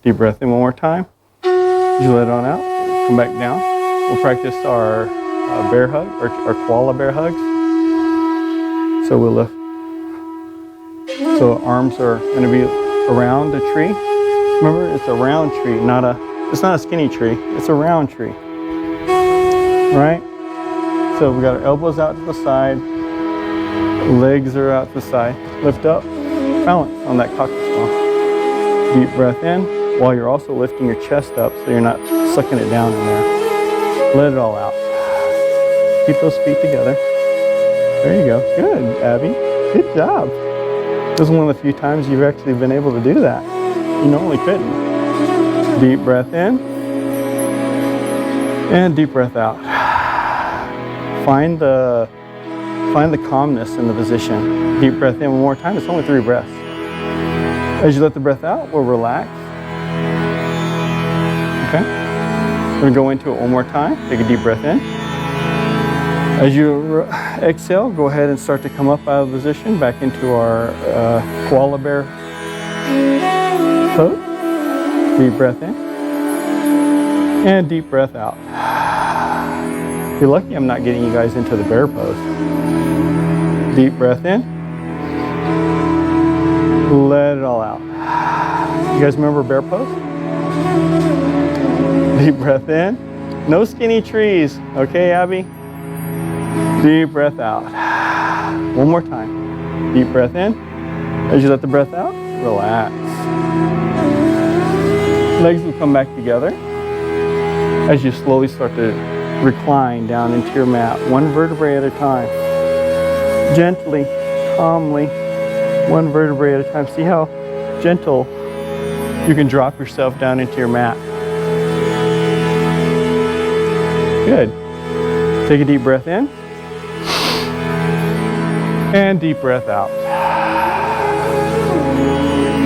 Deep breath in one more time. You let it on out. Come back down. We'll practice our bear hug, or our koala bear hugs. So we'll lift. So arms are going to be around the tree. Remember, it's a round tree, it's not a skinny tree. It's a round tree. Right? So we got our elbows out to the side, legs are out to the side. Lift up, balance on that coccyx bone. Deep breath in, while you're also lifting your chest up so you're not sucking it down in there. Let it all out. Keep those feet together. There you go. Good, Abby. Good job. This is one of the few times you've actually been able to do that. You normally couldn't. Deep breath in, and deep breath out. Find the calmness in the position. Deep breath in one more time. It's only 3 breaths. As you let the breath out, we'll relax. Okay. We're going to go into it one more time. Take a deep breath in. As you exhale, go ahead and start to come up out of the position, back into our koala bear pose. Deep breath in. And deep breath out. You're lucky I'm not getting you guys into the bear pose. Deep breath in. Let it all out. You guys remember bear pose? Deep breath in. No skinny trees. Okay, Abby? Deep breath out. One more time. Deep breath in. As you let the breath out, relax. Legs will come back together as you slowly start to recline down into your mat, one vertebrae at a time. Gently, calmly, one vertebrae at a time. See how gentle you can drop yourself down into your mat. Good. Take a deep breath in. And deep breath out.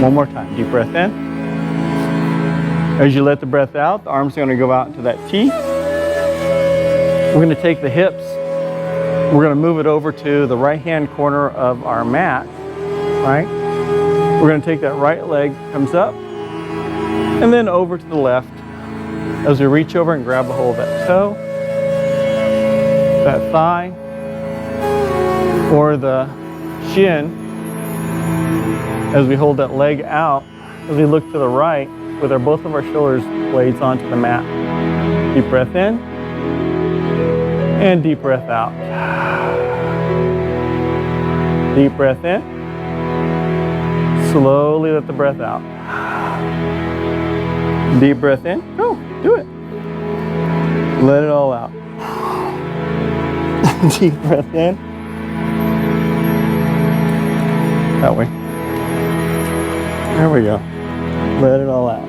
One more time. Deep breath in. As you let the breath out, the arms are going to go out into that T. We're going to take the hips. We're going to move it over to the right-hand corner of our mat. Right? We're going to take that right leg, comes up, and then over to the left. As we reach over and grab a hold of that toe, that thigh, or the shin, as we hold that leg out, as we look to the right with both of our shoulders blades onto the mat. Deep breath in and deep breath out. Deep breath in. Slowly let the breath out. Deep breath in. Go, do it. Let it all out. Deep breath in. That way. There we go. Let it all out.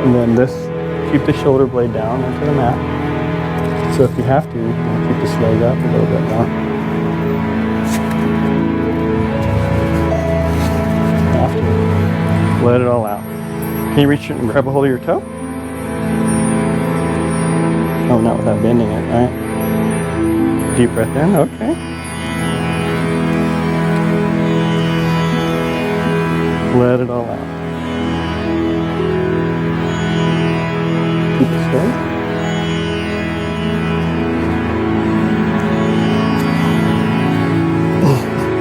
And then this, keep the shoulder blade down onto the mat. So if you have to, you can keep this leg up a little bit more. Have to. Let it all out. Can you reach and grab a hold of your toe? Oh, not without bending it, right? Deep breath in, okay. Let it all out. Keep it straight.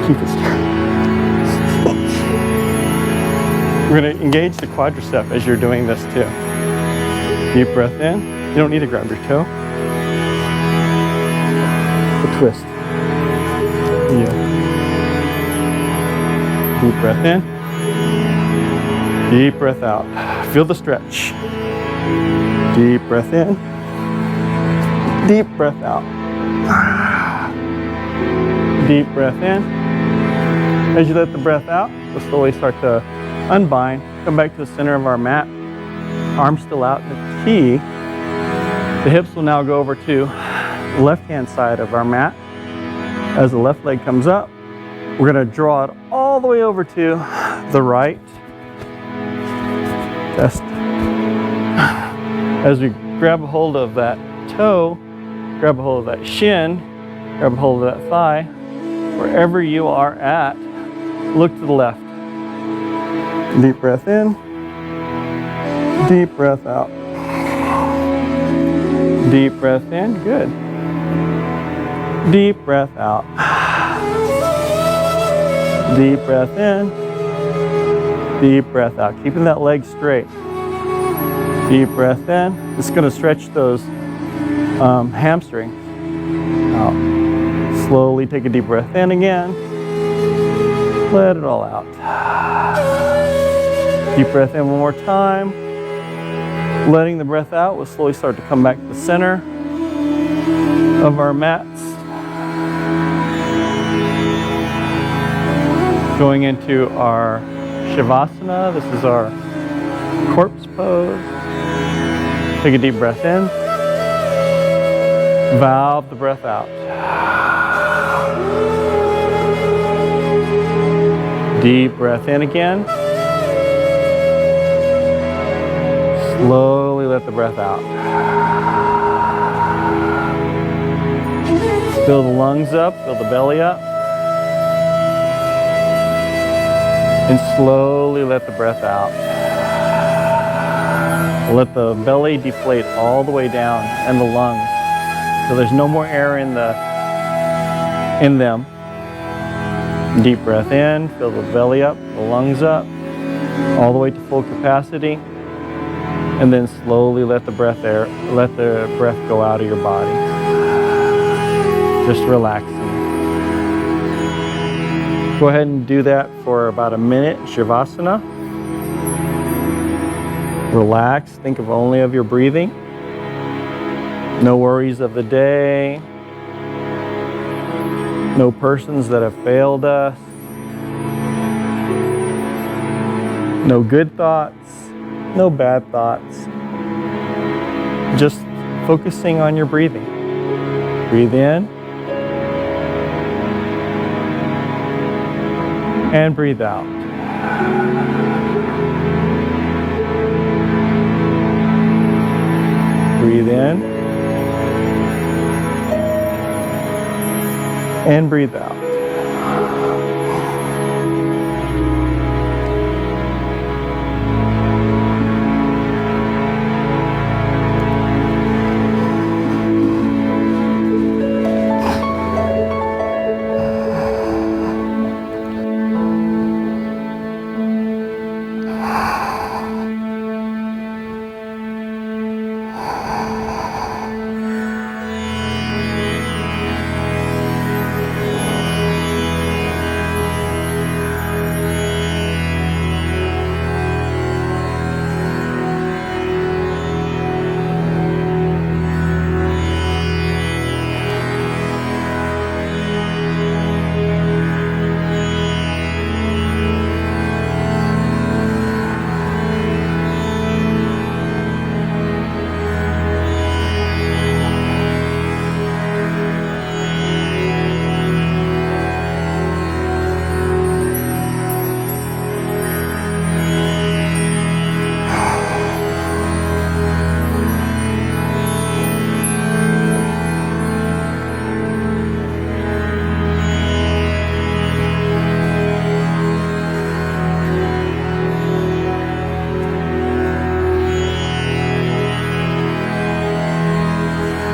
Keep it straight. We're going to engage the quadricep as you're doing this too. Deep breath in. You don't need to grab your toe. A twist. Yeah. Deep breath in. Deep breath out. Feel the stretch. Deep breath in. Deep breath out. Deep breath in. As you let the breath out, we'll slowly start to unbind. Come back to the center of our mat. Arms still out. The key, the hips will now go over to the left-hand side of our mat. As the left leg comes up, we're going to draw it all the way over to the right. Test. As we grab a hold of that toe, grab a hold of that shin, grab a hold of that thigh, wherever you are at, look to the left. Deep breath in, deep breath out. Deep breath in, good. Deep breath out. Deep breath in, deep breath out. Keeping that leg straight. Deep breath in. It's going to stretch those hamstrings out. Slowly take a deep breath in again. Let it all out. Deep breath in one more time. Letting the breath out, we'll slowly start to come back to the center of our mats. Going into our Shavasana. This is our corpse pose. Take a deep breath in. Valve the breath out. Deep breath in again. Slowly let the breath out. Fill the lungs up, fill the belly up. And slowly let the breath out. Let the belly deflate all the way down and the lungs. So there's no more air in them. Deep breath in, fill the belly up, the lungs up, all the way to full capacity. And then slowly let the breath go out of your body. Just relaxing. Go ahead and do that for about a minute, Shavasana. Relax, think of only of your breathing. No worries of the day. No persons that have failed us. No good thoughts. No bad thoughts. Just focusing on your breathing. Breathe in. And breathe out. Breathe in. And breathe out.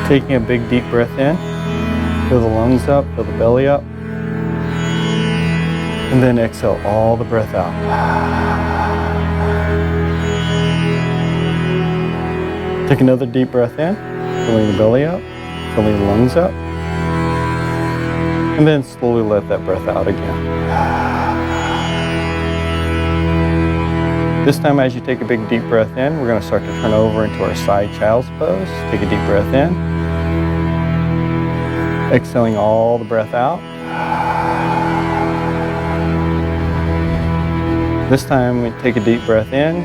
Taking a big deep breath in, fill the lungs up, fill the belly up, and then exhale all the breath out. Take another deep breath in, filling the belly up, filling the lungs up, and then slowly let that breath out again. This time as you take a big deep breath in, we're going to start to turn over into our side child's pose. Take a deep breath in, exhaling all the breath out. This time we take a deep breath in,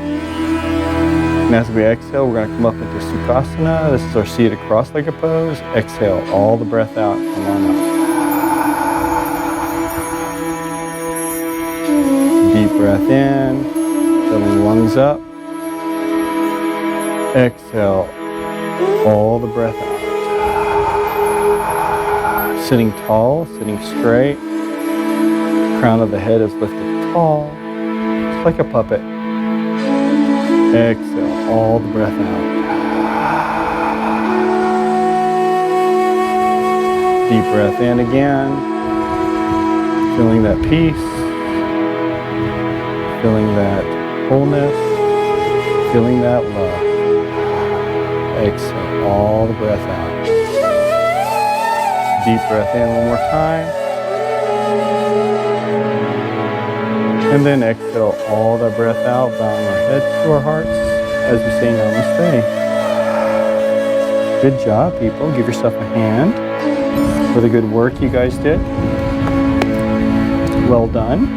and as we exhale, we're going to come up into Sukhasana. This is our seated cross-legged pose. Exhale all the breath out, come on up. Deep breath in, filling the lungs up. Exhale all the breath out. Sitting tall, sitting straight. Crown of the head is lifted tall, just like a puppet. Exhale all the breath out. Deep breath in again. Feeling that peace. Feeling that wholeness. Feeling that love. Exhale all the breath out. Deep breath in one more time. And then exhale all the breath out, bowing our heads to our hearts as we say namaste. Good job, people. Give yourself a hand for the good work you guys did. Well done.